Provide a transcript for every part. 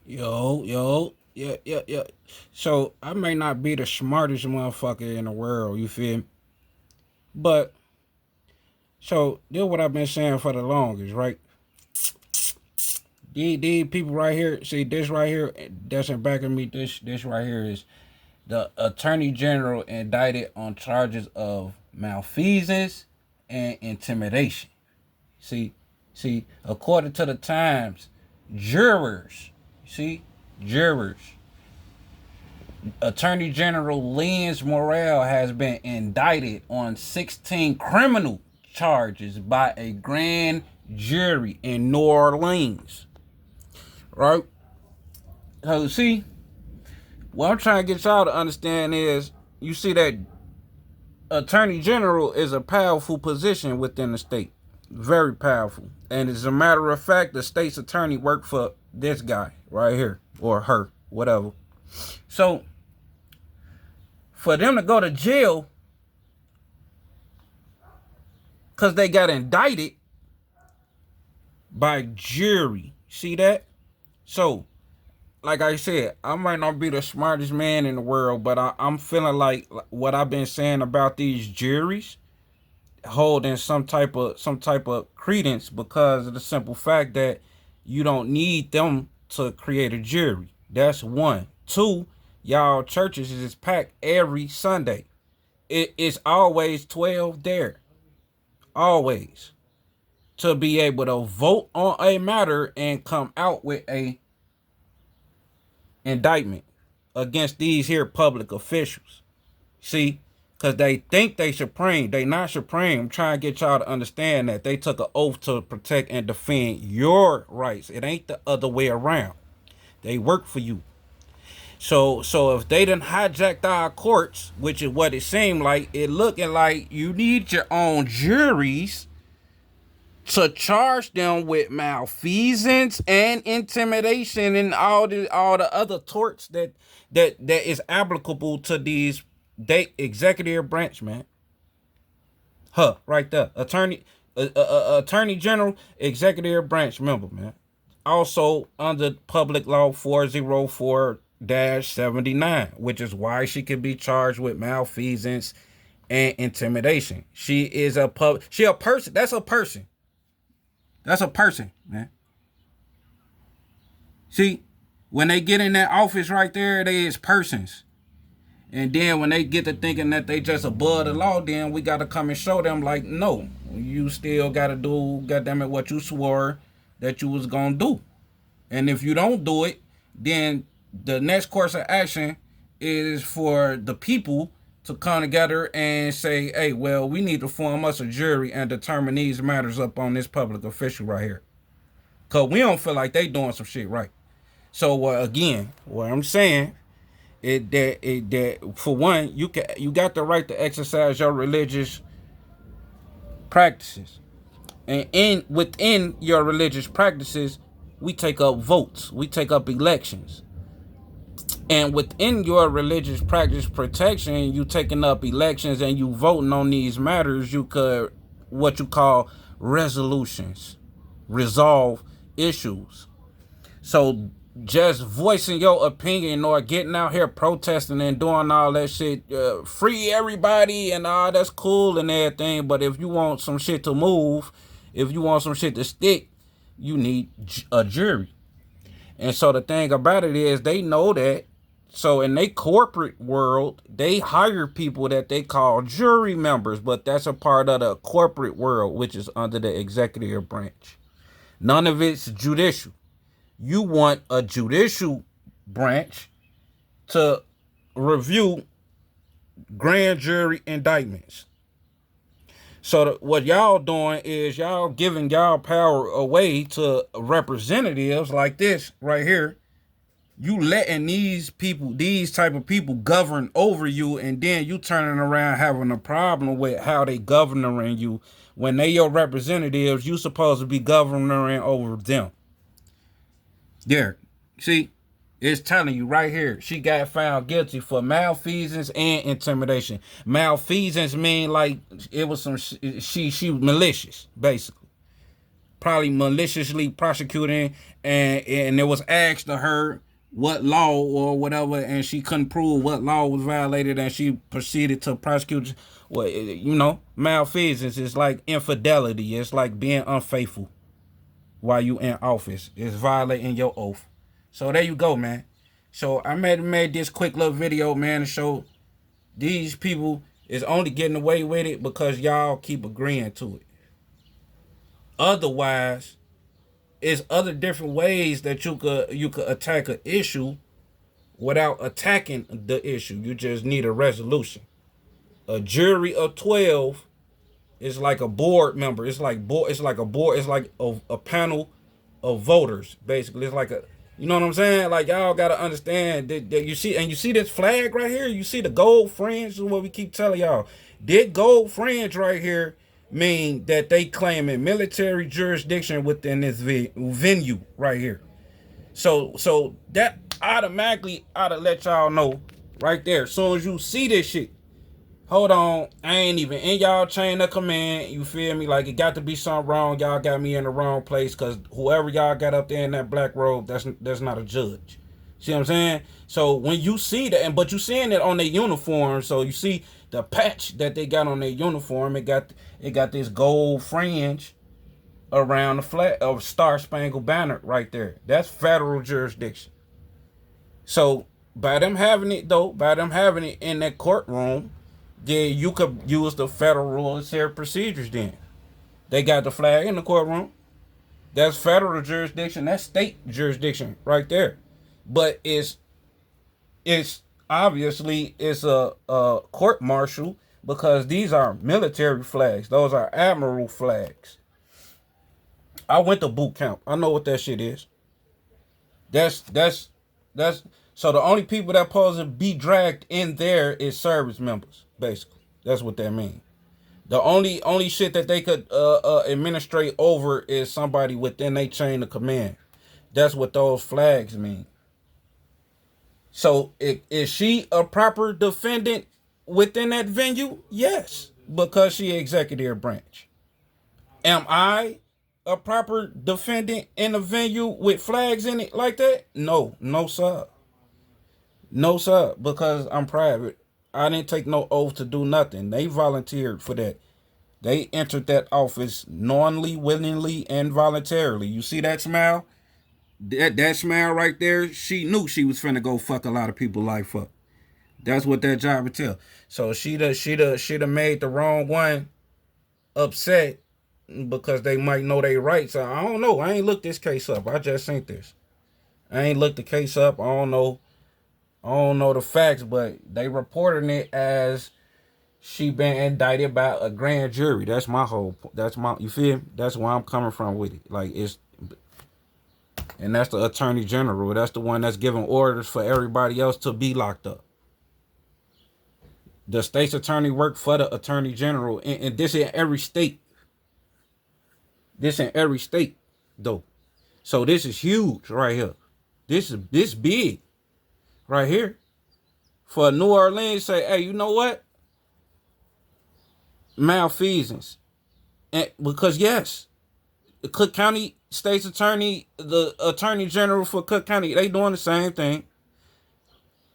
Yeah. So I may not be the smartest motherfucker in the world, you feel me? But so this what I've been saying for the longest, right? These people right here, see this right here, that's in back of me. This right here is the Attorney General indicted on charges of malfeasance and intimidation. See, according to the Times, jurors, see, jurors. Attorney General Lens Morrell has been indicted on 16 criminal charges by a grand jury in New Orleans. Right? So, see, what I'm trying to get y'all to understand is you see that Attorney General is a powerful position within the state. Very powerful. And as a matter of fact, the state's attorney worked for this guy right here, or her, whatever. So, for them to go to jail because they got indicted by jury. See that? So, like I said, I might not be the smartest man in the world, but I'm feeling like what I've been saying about these juries holding some type of credence because of the simple fact that you don't need them to create a jury. That's one. Two, y'all churches is packed every Sunday. It's always 12 there. Always. To be able to vote on a matter and come out with a indictment against these here public officials. See, because they think they supreme. They not supreme. I'm trying to get y'all to understand that they took an oath to protect and defend your rights. It ain't the other way around. They work for you. So if they done hijacked our courts, which is what it seemed like, it looking like you need your own juries to charge them with malfeasance and intimidation and all the other torts that is applicable to these executive branch, man. Right there. Attorney General, executive branch member, man. Also under Public Law 404-79, which is why she could be charged with malfeasance and intimidation. She a person. That's a person. That's a person, man. See, when they get in that office right there, they is persons. And then when they get to thinking that they just above the law, then we got to come and show them like, no, you still got to do, goddamn it, what you swore that you was going to do. And if you don't do it, then the next course of action is for the people to come together and say, hey, well, we need to form us a jury and determine these matters up on this public official right here. Because we don't feel like they doing some shit right. So, again, what I'm saying that for one, you got the right to exercise your religious practices. And within your religious practices, we take up votes. We take up elections. And within your religious practice protection, you taking up elections and you voting on these matters, you could what you call resolutions, resolve issues. So just voicing your opinion or getting out here protesting and doing all that shit, free everybody and all that's cool and everything. But if you want some shit to move, if you want some shit to stick, you need a jury. And so the thing about it is they know that. So in their corporate world, they hire people that they call jury members, but that's a part of the corporate world, which is under the executive branch. None of it's judicial. You want a judicial branch to review grand jury indictments. So what y'all doing is y'all giving y'all power away to representatives like this right here. You letting these people, these type of people govern over you, and then you turning around having a problem with how they governing you. When they your representatives, you supposed to be governing over them. There. See, it's telling you right here. She got found guilty for malfeasance and intimidation. Malfeasance mean like it was some she was malicious, basically. probably maliciously prosecuting, and it was asked to her what law or whatever, and she couldn't prove what law was violated, and she proceeded to prosecute. Well, malfeasance is like infidelity. It's like being unfaithful while you in office. It's violating your oath. So there you go, man. So I made this quick little video, man, to show these people is only getting away with it because y'all keep agreeing to it. Otherwise, it's other different ways that you could attack an issue without attacking the issue. You just need a resolution. A jury of 12 is like a board member. It's like a board. It's like a panel of voters. Basically, it's like a. You know what I'm saying? Like y'all gotta understand that you see this flag right here. You see the gold fringe is what we keep telling y'all. This gold fringe right here mean that they claiming military jurisdiction within this venue right here. So that automatically ought to let y'all know right there. As soon as you see this shit, hold on, I ain't even in y'all chain of command. You feel me? Like it got to be something wrong. Y'all got me in the wrong place because whoever y'all got up there in that black robe, that's not a judge. See what I'm saying? So when you see that, but you seeing it on their uniform, so you see the patch that they got on their uniform. It got this gold fringe around the flag of Star Spangled Banner right there. That's federal jurisdiction. So by them having it in that courtroom, then you could use the federal rules and procedures. Then they got the flag in the courtroom. That's federal jurisdiction. That's state jurisdiction right there. But it's obviously it's a court martial because these are military flags. Those are admiral flags. I went to boot camp. I know what that shit is. That's so the only people that supposed to be dragged in there is service members. Basically, that's what that means. The only shit that they could administrate over is somebody within their chain of command. That's what those flags mean. So is she a proper defendant within that venue? Yes, because she executive branch. Am I a proper defendant in a venue with flags in it like that? No sir. No sir, because I'm private. I didn't take no oath to do nothing. They volunteered for that. They entered that office knowingly, willingly, and voluntarily. You see that smile? That smile right there, she knew she was finna go fuck a lot of people life up. That's what that job would tell. So she'd have made the wrong one upset because they might know they rights. So I don't know. I ain't looked this case up. I just seen this. I ain't looked the case up. I don't know the facts, but they reporting it as she been indicted by a grand jury. That's my you feel me? That's where I'm coming from with it. Like and that's the attorney general. That's the one that's giving orders for everybody else to be locked up. The state's attorney work for the attorney general, and this in every state. This in every state, though. So this is huge right here. This big right here. For New Orleans, say, hey, you know what? Malfeasance. And because yes, the Cook County State's Attorney, the Attorney General for Cook County, they doing the same thing.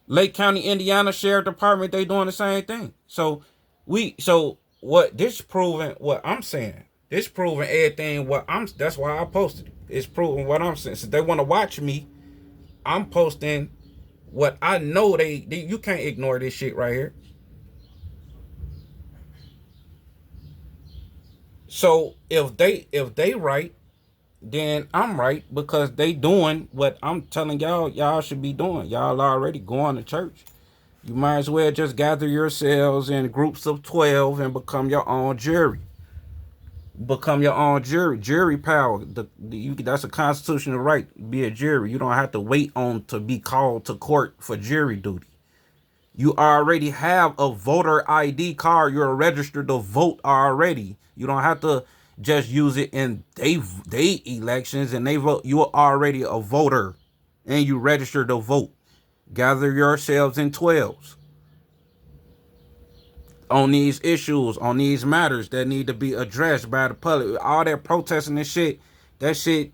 Lake County, Indiana Sheriff Department, they doing the same thing. So what this proving what I'm saying. This proving everything that's why I posted it. It's proving what I'm saying. Since they want to watch me, I'm posting what I know you can't ignore this shit right here. So if they right, then I'm right because they doing what I'm telling y'all should be doing. Y'all already going to church. You might as well just gather yourselves in groups of 12 and become your own jury. Become your own jury. Jury power. That's a constitutional right. Be a jury. You don't have to wait on to be called to court for jury duty. You already have a voter ID card. You're registered to vote already. You don't have to just use it in they elections and they vote. You are already a voter and you register to vote. Gather yourselves in 12s on these issues, on these matters that need to be addressed by the public. All that protesting and shit, That shit,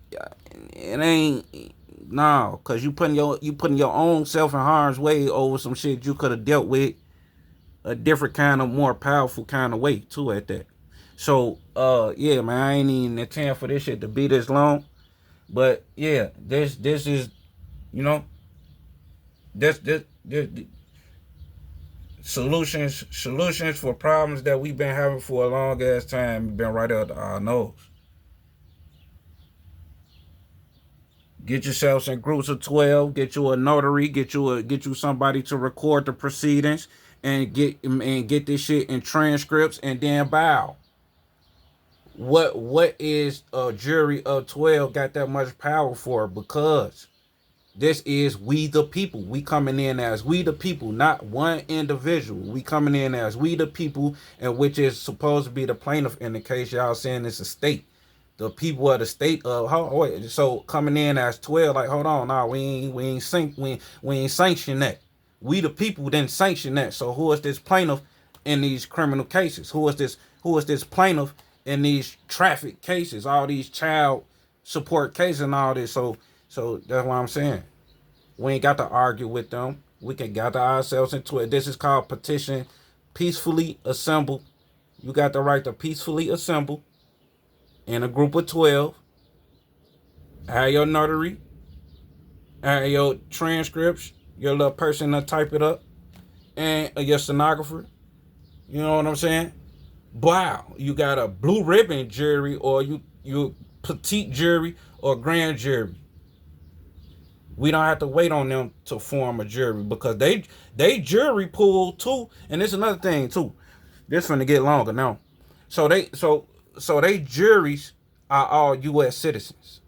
it ain't. No, cause you putting your own self in harm's way over some shit you could have dealt with a different kind of more powerful kind of way too at that. So yeah, man, I ain't even intend for this shit to be this long. But yeah, this is, you know, this solutions for problems that we've been having for a long ass time been right out our nose. Get yourselves in groups of 12. Get you a notary. Get you somebody to record the proceedings and get this shit in transcripts and then bow. What is a jury of 12 got that much power for? Because this is we the people. We coming in as we the people, not one individual. We coming in as we the people, and which is supposed to be the plaintiff in the case y'all saying it's a state. The people of the state of so coming in as 12, like hold on, nah, we ain't sanction that. We the people didn't sanction that. So who is this plaintiff in these criminal cases? Who is this plaintiff in these traffic cases, all these child support cases and all this? So that's what I'm saying. We ain't got to argue with them. We can gather ourselves into it. This is called petition peacefully assemble. You got the right to peacefully assemble in a group of 12. Have your notary, have your transcripts, your little person to type it up, and your stenographer. You know what I'm saying? Wow, you got a blue ribbon jury, or you petite jury or grand jury. We don't have to wait on them to form a jury because they jury pool too. And this is another thing too. This finna get longer now. So they juries are all U.S. citizens.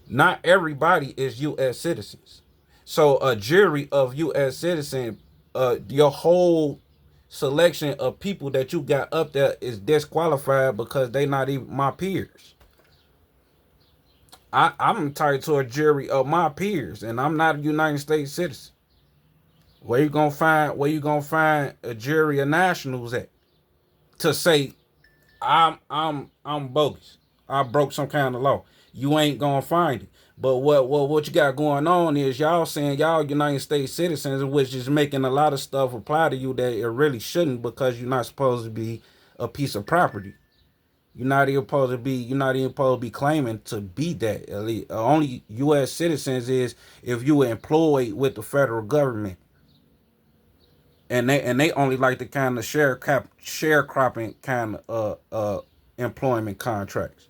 Not everybody is U.S. citizens. So a jury of U.S. citizens, your whole selection of people that you got up there is disqualified because they not even my peers. I'm entitled to a jury of my peers, and I'm not a United States citizen. Where you gonna find a jury of nationals at to say I'm bogus? I broke some kind of law. You ain't gonna find it. But what you got going on is y'all saying y'all United States citizens, which is making a lot of stuff apply to you that it really shouldn't, because you're not supposed to be a piece of property. You're not even supposed to be claiming to be that. Only U.S. citizens is if you were employed with the federal government, and they only like the kind of sharecropping kind of employment contracts.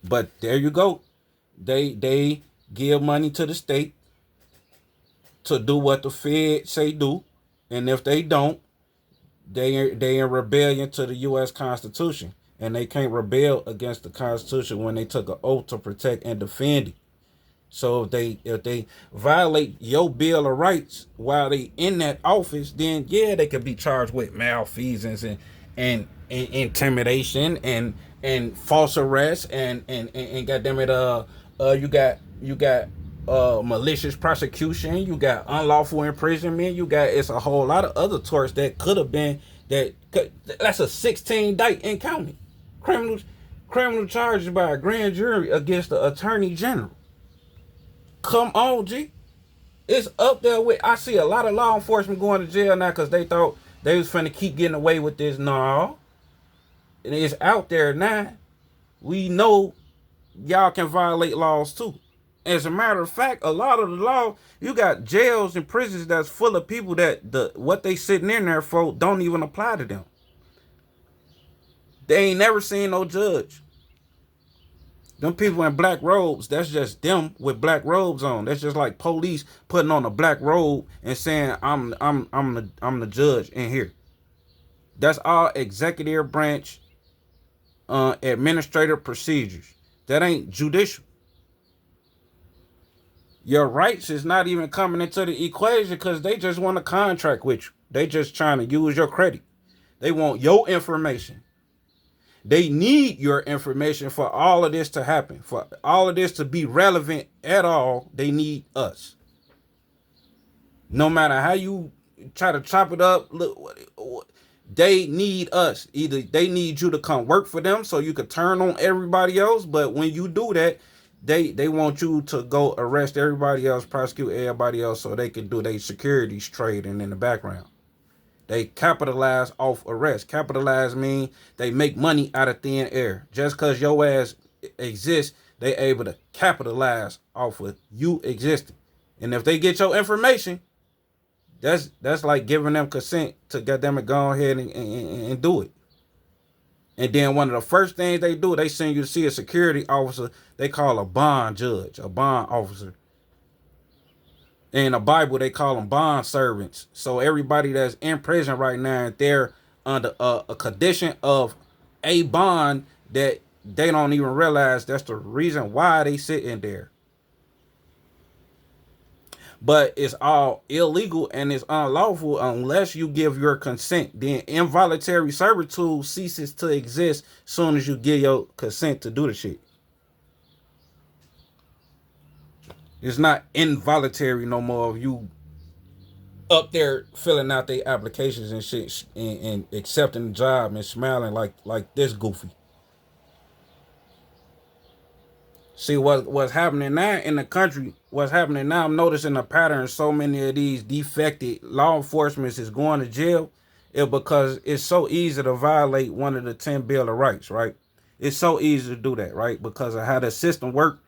But there you go. They give money to the state to do what the Fed say do, and if they don't, they in rebellion to the U.S. Constitution, and they can't rebel against the Constitution when they took an oath to protect and defend it. So if they violate your Bill of Rights while they in that office, then yeah, they could be charged with malfeasance and intimidation and false arrest and goddamn it, you got malicious prosecution, you got unlawful imprisonment, it's a whole lot of other torts that could have been that's a 16 dike and counting criminal charges by a grand jury against the attorney general. Come on, G. It's up there with. I see a lot of law enforcement going to jail now because they thought they was finna keep getting away with this. No, and it's out there now. We know y'all can violate laws too. As a matter of fact, a lot of the law, you got jails and prisons that's full of people that what they sitting in there for don't even apply to them. They ain't never seen no judge. Them people in black robes, that's just them with black robes on. That's just like police putting on a black robe and saying I'm the judge in here. That's all executive branch administrative procedures. That ain't judicial. Your rights is not even coming into the equation because they just want a contract with you. They just trying to use your credit. They want your information. They need your information for all of this to happen. For all of this to be relevant at all, they need us. No matter how you try to chop it up, look, They need us. Either they need you to come work for them so you could turn on everybody else, but when you do that, they want you to go arrest everybody else, prosecute everybody else so they can do their securities trading in the background. They capitalize off arrest. Capitalize mean they make money out of thin air. Just because your ass exists, they able to capitalize off of you existing. And if they get your information, that's like giving them consent to get them to go ahead and do it. And then one of the first things they do, they send you to see a security officer. They call a bond judge, a bond officer. In the Bible, they call them bond servants. So everybody that's in prison right now, they're under a condition of a bond that they don't even realize that's the reason why they sit in there. But it's all illegal and it's unlawful unless you give your consent. Then involuntary servitude ceases to exist soon as you give your consent to do the shit. It's not involuntary no more of you up there filling out their applications and shit and accepting the job and smiling like this goofy. See what's happening now in the country, what's happening now, I'm noticing a pattern. So many of these defected law enforcement is going to jail. Because it's so easy to violate one of the 10 Bill of Rights, right? It's so easy to do that, right? Because of how the system works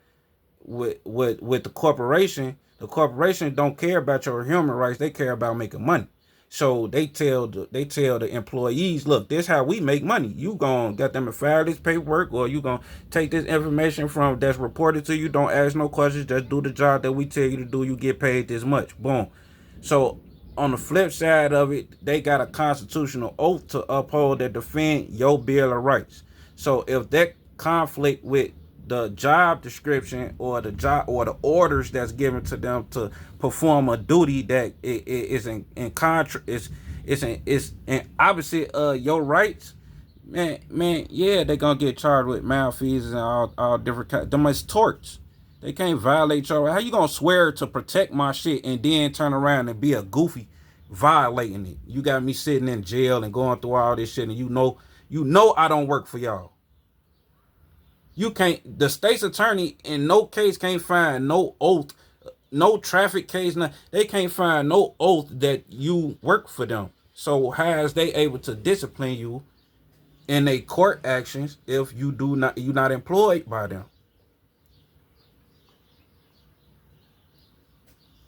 with the corporation. The corporation don't care about your human rights. They care about making money. So they tell the employees, look, this is how we make money. You gonna get them to file this paperwork, or you gonna take this information from that's reported to you. Don't ask no questions. Just do the job that we tell you to do. You get paid this much. Boom. So on the flip side of it, they got a constitutional oath to uphold that defend your Bill of Rights. So if that conflict with the job description or the job or the orders that's given to them to perform a duty that is in contra is in opposite of your rights, man, yeah, they gonna get charged with malfeasance and all different kinds. Them is torts. They can't violate your right. How you gonna swear to protect my shit and then turn around and be a goofy violating it? You got me sitting in jail and going through all this shit, and you know I don't work for y'all. You can't, the state's attorney in no case can't find no oath, no traffic case, they can't find no oath that you work for them. So how is they able to discipline you in a court actions if you're not employed by them?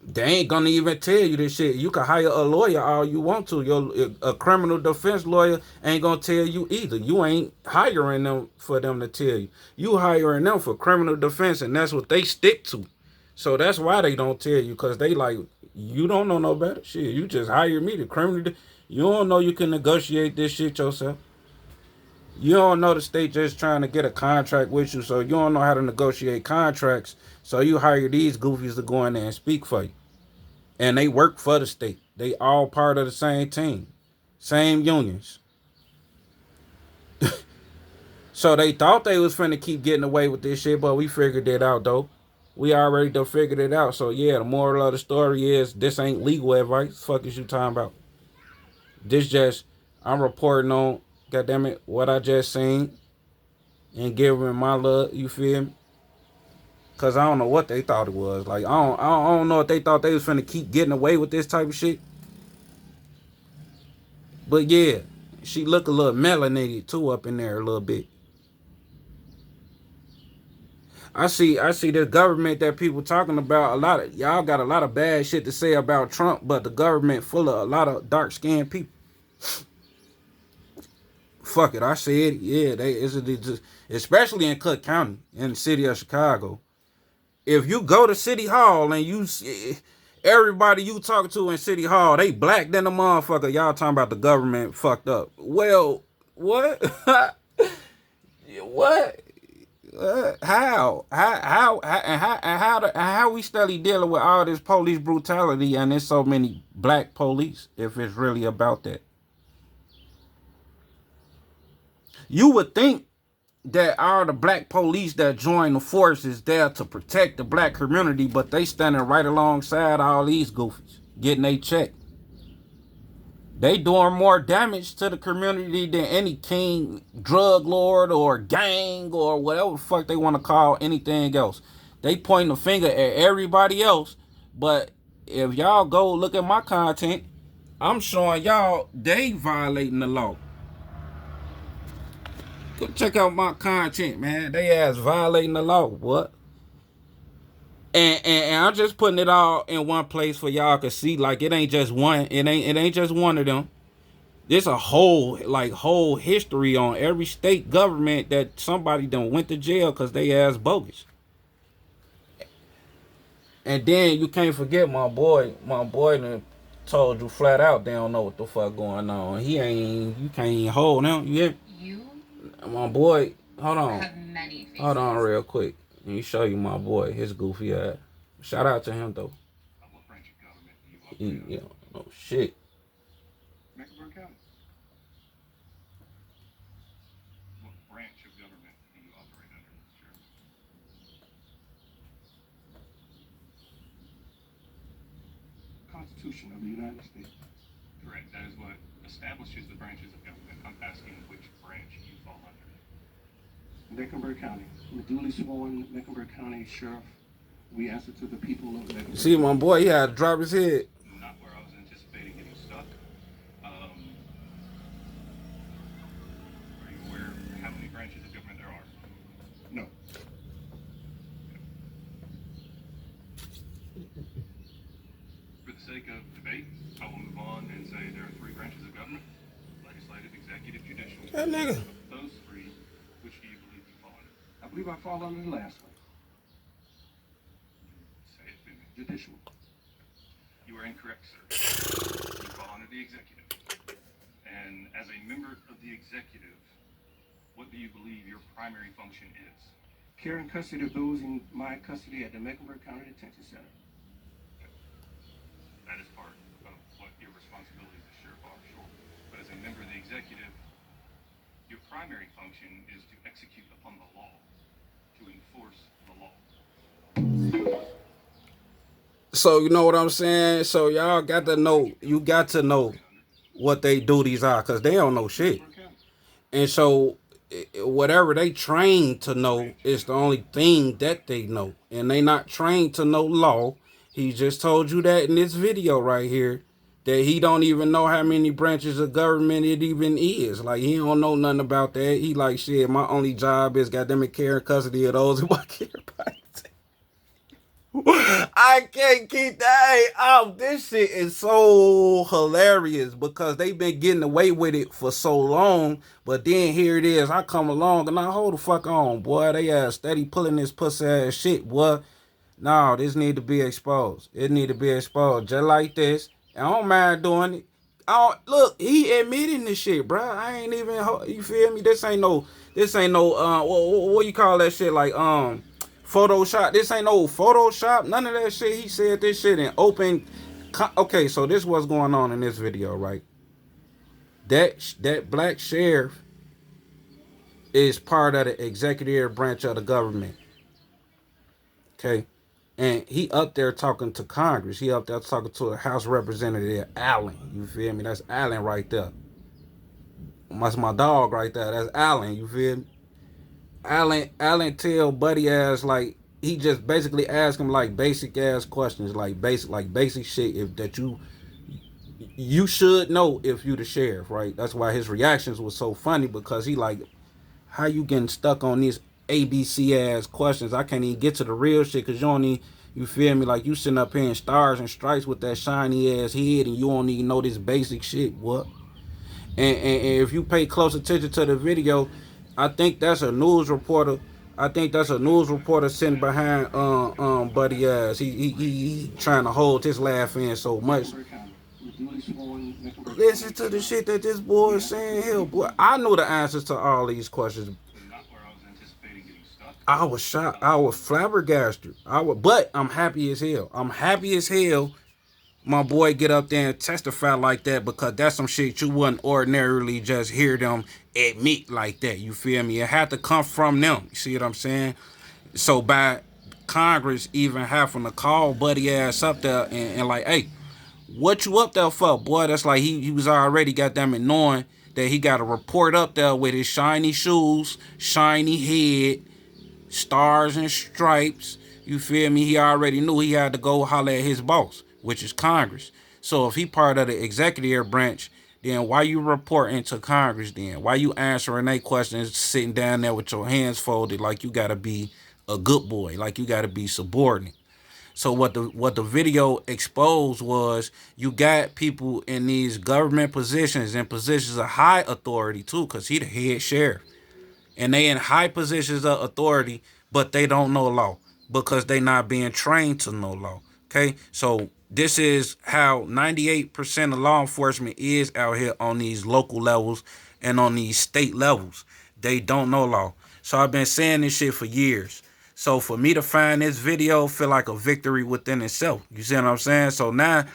They ain't gonna even tell you this shit. You can hire a lawyer all you want to. A criminal defense lawyer ain't gonna tell you either. You ain't hiring them for them to tell you. You hiring them for criminal defense, and that's what they stick to. So that's why they don't tell you, because they like, you don't know no better. Shit, you just hire me to criminal. You don't know you can negotiate this shit yourself. You don't know the state just trying to get a contract with you, so you don't know how to negotiate contracts. So you hire these goofies to go in there and speak for you. And they work for the state. They all part of the same team. Same unions. So they thought they was finna keep getting away with this shit, but we figured it out, though. We already done figured it out. So yeah, the moral of the story is this ain't legal advice. Fuck is you talking about? This just, I'm reporting on, goddammit, what I just seen and giving my love, you feel me? Cause I don't know what they thought it was. Like I don't know if they thought they was finna keep getting away with this type of shit. But yeah, she look a little melanated too up in there a little bit. I see the government that people talking about, a lot of y'all got a lot of bad shit to say about Trump, but the government full of a lot of dark skinned people. Fuck it, I said, yeah, especially in Cook County, in the city of Chicago. If you go to City Hall and you see everybody you talk to in City Hall, they black than a motherfucker. Y'all talking about the government fucked up. Well, what? What? How we steadily dealing with all this police brutality and there's so many black police if it's really about that? You would think that all the black police that join the force is there to protect the black community, but they standing right alongside all these goofies, getting they check. They doing more damage to the community than any king, drug lord, or gang, or whatever the fuck they want to call anything else. They pointing the finger at everybody else, but if y'all go look at my content, I'm showing y'all they violating the law. Go check out my content, man. They ass violating the law. What? And I'm just putting it all in one place for y'all to see. Like it ain't just one. It ain't just one of them. There's a whole history on every state government that somebody done went to jail because they ass bogus. And then you can't forget my boy. My boy done told you flat out they don't know what the fuck going on. He ain't. You can't even hold him. You. My boy. Hold on. Have many faces. Hold on, real quick. Let me show you my boy. His goofy ass. Shout out to him though. He, no shit. Mecklenburg County. What branch of government do you operate under, Sheriff? Constitution of the United States. Correct. That is what establishes the branches of government. I'm asking which branch you fall under. Mecklenburg County. I'm a duly sworn Mecklenburg County Sheriff. We answer to the people of Mecklenburg. See, my boy, he had to drop his head. Not where I was anticipating getting stuck. Are you aware of how many branches of government there are? No. For the sake of debate, I will move on and say there are 3 branches of government: legislative, executive, judicial. That nigga. Of those 3, which do you believe you fall under? I believe I fall under the last one. Say it to me. Judicial. You are incorrect, sir. You fall under the executive. And as a member of the executive, what do you believe your primary function is? Care and custody of those in my custody at the Mecklenburg County Detention Center. That is part of what your responsibilities as sheriff are, sure. But as a member of the executive, your primary function is to execute upon the law, to enforce the law. So you know what I'm saying? So y'all got to know, you got to know what they duties are, because they don't know shit. And so whatever they trained to know is the only thing that they know. And they not trained to know law. He just told you that in this video right here, that he don't even know how many branches of government it even is. Like, he don't know nothing about that. He like, shit, my only job is goddamn care and custody of those who I care about. I can't keep that out. This shit is so hilarious because they've been getting away with it for so long. But then here it is. I come along and I hold the fuck on, boy. They ass steady pulling this pussy ass shit, boy. No, this need to be exposed. It need to be exposed just like this. I don't mind doing it. Look, he admitting this shit, bro. I ain't even, you feel me? This ain't no, what you call that shit? Like, Photoshop. This ain't no Photoshop. None of that shit. He said this shit in open. Okay, so this what's going on in this video, right? That black sheriff is part of the executive branch of the government. Okay, and he up there talking to Congress. He up there talking to a House Representative Allen. You feel me? That's Allen right there. That's my dog right there. That's Allen. You feel me? Allen tell Buddy ass, like, he just basically ask him like basic ass questions, like basic shit if that you should know if you the sheriff, right? That's why his reactions was so funny, because he like, how you getting stuck on these ABC ass questions? I can't even get to the real shit because you don't even, you feel me? Like, you sitting up here in stars and stripes with that shiny ass head and you don't even know this basic shit, what? And if you pay close attention to the video, I think that's a news reporter. I think that's a news reporter sitting behind Buddy ass. He trying to hold his laugh in so much. Listen to the shit that this boy is saying here, boy. I knew the answers to all these questions. I was shocked. I was flabbergasted. But I'm happy as hell. I'm happy as hell my boy get up there and testify like that, because that's some shit you wouldn't ordinarily just hear them admit like that. You feel me? It had to come from them. You see what I'm saying? So by Congress even having to call Buddy ass up there and like, hey, What you up there for, boy? That's like he was already goddamn it knowing that he got to report up there with his shiny shoes, shiny head, stars and stripes. You feel me? He already knew he had to go holler at his boss, which is Congress. So if he part of the executive branch, then why you reporting to Congress then? Why you answering their questions sitting down there with your hands folded like you gotta be a good boy, like you gotta be subordinate? So what the video exposed was you got people in these government positions and positions of high authority too, because he the head sheriff. And they in high positions of authority, but they don't know law because they not being trained to know law. Okay, so this is how 98% of law enforcement is out here on these local levels and on these state levels. They don't know law. So I've been saying this shit for years. So for me to find this video feel like a victory within itself. You see what I'm saying? So now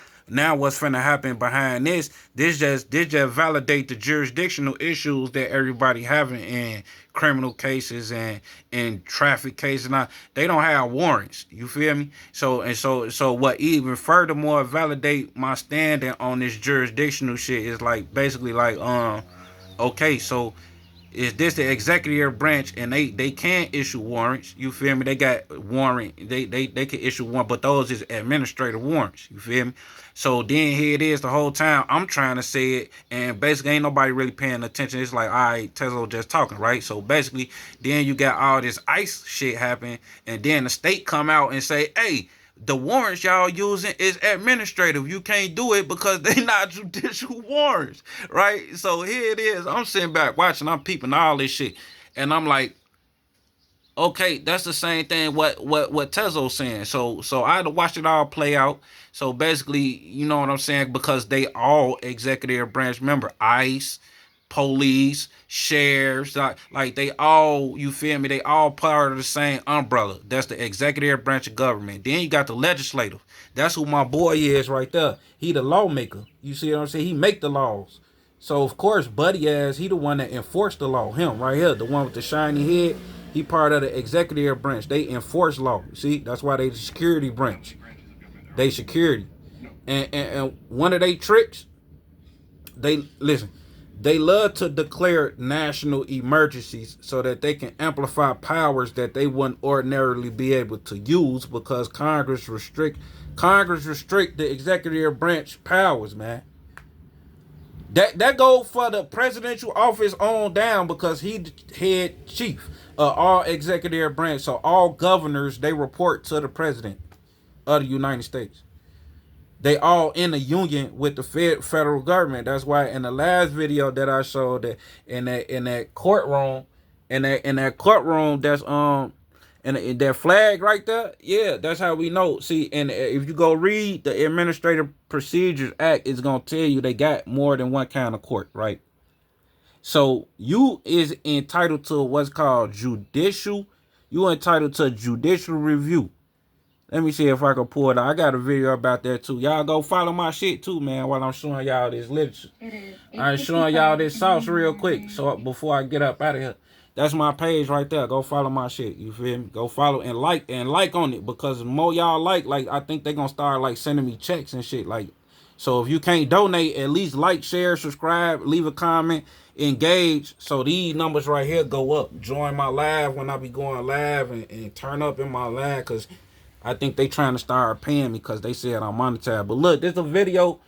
what's finna happen behind this? This just validate the jurisdictional issues that everybody having in criminal cases and in traffic cases. Now they don't have warrants. You feel me? So what even furthermore validate my standing on this jurisdictional shit is like basically like okay, so is this the executive branch and they can issue warrants? You feel me? They got warrant. They can issue warrant, but those is administrative warrants. You feel me? So then here it is the whole time I'm trying to say it, and basically ain't nobody really paying attention. It's like, all right, Tezzo just talking, right? So basically, then you got all this ICE shit happen, and then the state come out and say, hey, the warrants y'all using is administrative. You can't do it because they not judicial warrants, right? So here it is. I'm sitting back watching. I'm peeping all this shit, and I'm like, okay, that's the same thing. What Tezzo's saying. So I had to watch it all play out. So basically, you know what I'm saying, because they all executive branch member, ICE, police, sheriffs, like they all, you feel me? They all part of the same umbrella. That's the executive branch of government. Then you got the legislative. That's who my boy is right there. He the lawmaker. You see what I'm saying? He make the laws. So of course, Buddy ass, he the one that enforced the law. Him right here, the one with the shiny head. He part of the executive branch. They enforce law. See, that's why they the security branch. They security. And one of they tricks, they listen. They love to declare national emergencies so that they can amplify powers that they wouldn't ordinarily be able to use because Congress restrict the executive branch powers, man. That go for the presidential office on down because he head chief of all executive branch. So all governors, they report to the president of the United States. They all in a union with the federal government. That's why in the last video that I showed that in that courtroom, in that courtroom, that's in that flag right there. Yeah, that's how we know. See, and if you go read the Administrative Procedures Act, it's gonna tell you they got more than one kind of court, right? So you is entitled to what's called judicial. You entitled to judicial review. Let me see if I can pull it out. I got a video about that too. Y'all go follow my shit too, man, while I'm showing y'all this literature. I'm showing y'all this sauce real quick. So before I get up out of here. That's my page right there. Go follow my shit. You feel me? Go follow and like on it, because the more y'all like I think they gonna start like sending me checks and shit. Like, so if you can't donate, at least like, share, subscribe, leave a comment, engage. So these numbers right here go up. Join my live when I be going live and turn up in my live, because I think they trying to start paying me because they said I'm monetized. But look, this is the video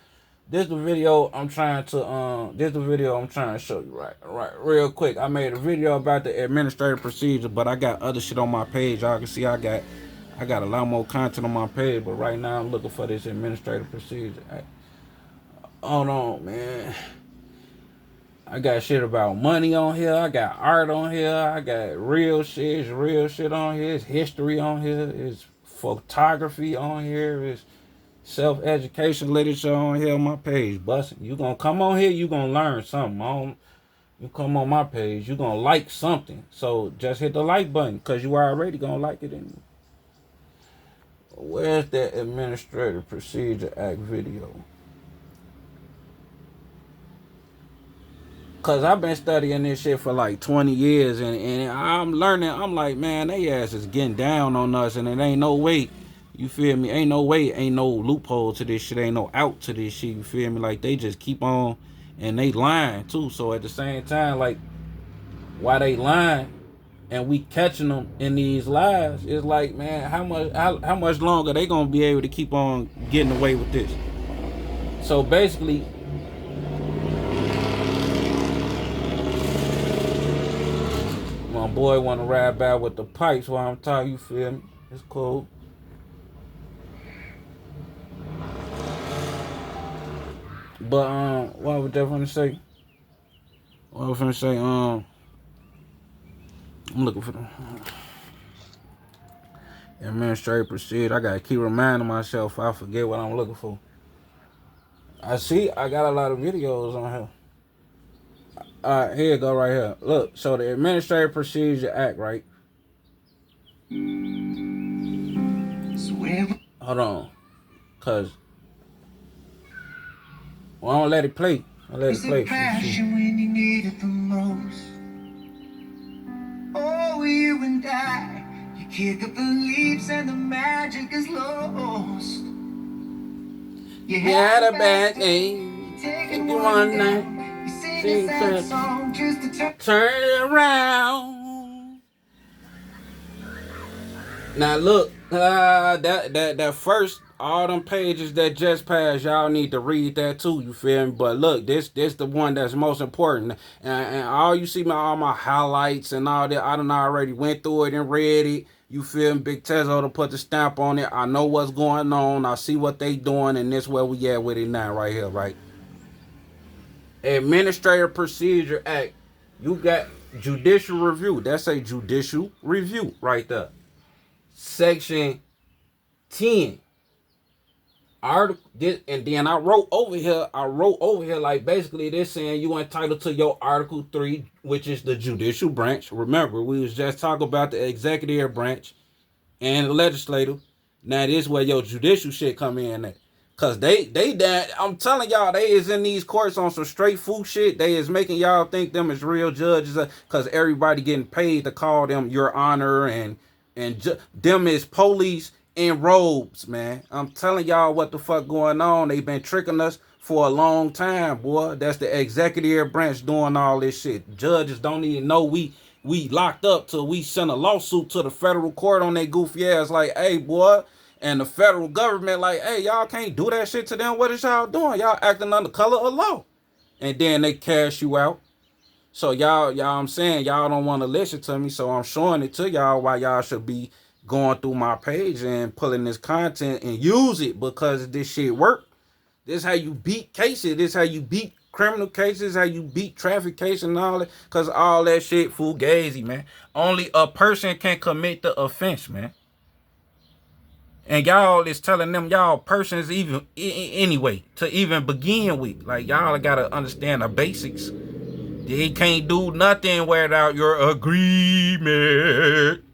I'm trying to show you right real quick. I made a video about the administrative procedure, but I got other shit on my page. Y'all can see I got a lot more content on my page, but right now I'm looking for this administrative procedure. Hold on, man. I got shit about money on here. I got art on here. I got real shit. It's real shit on here. It's history on here. It's photography on here. It's self-education literature on here on my page. Bustin'. You gonna come on here, you gonna learn something. You come on my page, you gonna like something. So just hit the like button, because you already gonna like it anyway. Where's that Administrative Procedure Act video? Because I've been studying this shit for like 20 years, and I'm learning. I'm like, man, they ass is getting down on us, and it ain't no way You feel me? Ain't no way, ain't no loophole to this shit, ain't no out to this shit, you feel me? Like, they just keep on, and they lying too. So at the same time, like, why they lying and we catching them in these lies, it's like, man, how much longer they gonna be able to keep on getting away with this? So basically, my boy wanna ride by with the pipes while I'm talking, you feel me? It's cool. But what was I gonna say? What I was gonna say, I'm looking for the administrative procedure. I gotta keep reminding myself I forget what I'm looking for. I see I got a lot of videos on here. Alright, here you go right here. Look, so the Administrative Procedure Act, right? Hold on. Cause well, I don't let it play. I let it play. Passion when you need it the most. Oh, you and I, you kick up the leaves and the magic is lost. You had a bad day. Take it one night. You sing a sad song just to turn it around. Now look, that first, all them pages that just passed, y'all need to read that too, you feel me? But look, this the one that's most important. And all you see, all my highlights and all that, I done already went through it and read it. You feel me? Big Tezzo to put the stamp on it. I know what's going on. I see what they doing, and this where we at with it now, right here, right? Administrative Procedure Act. You got judicial review. That's a judicial review right there. Section 10. Article, and then I wrote over here like basically this saying you entitled to your Article 3, which is the judicial branch. Remember, we was just talking about the executive branch and the legislative. Now this where your judicial shit come in at. Cause they I'm telling y'all, they is in these courts on some straight fool shit. They is making y'all think them is real judges, cause everybody getting paid to call them your honor and them is police in robes, man. I'm telling y'all what the fuck going on. They been tricking us for a long time, boy. That's the executive branch doing all this shit. Judges don't even know we locked up till we send a lawsuit to the federal court on their goofy ass like, hey, boy. And the federal government like, hey, y'all can't do that shit to them. What is y'all doing? Y'all acting under color of law. And then they cash you out. So y'all I'm saying, y'all don't want to listen to me. So I'm showing it to y'all why y'all should be going through my page and pulling this content and use it, because this shit work. This is how you beat cases. This is how you beat criminal cases, how you beat traffic cases and all that. Because all that shit fugazi, man. Only a person can commit the offense, man. And y'all is telling them y'all persons even anyway to even begin with. Like, y'all gotta understand the basics. They can't do nothing without your agreement.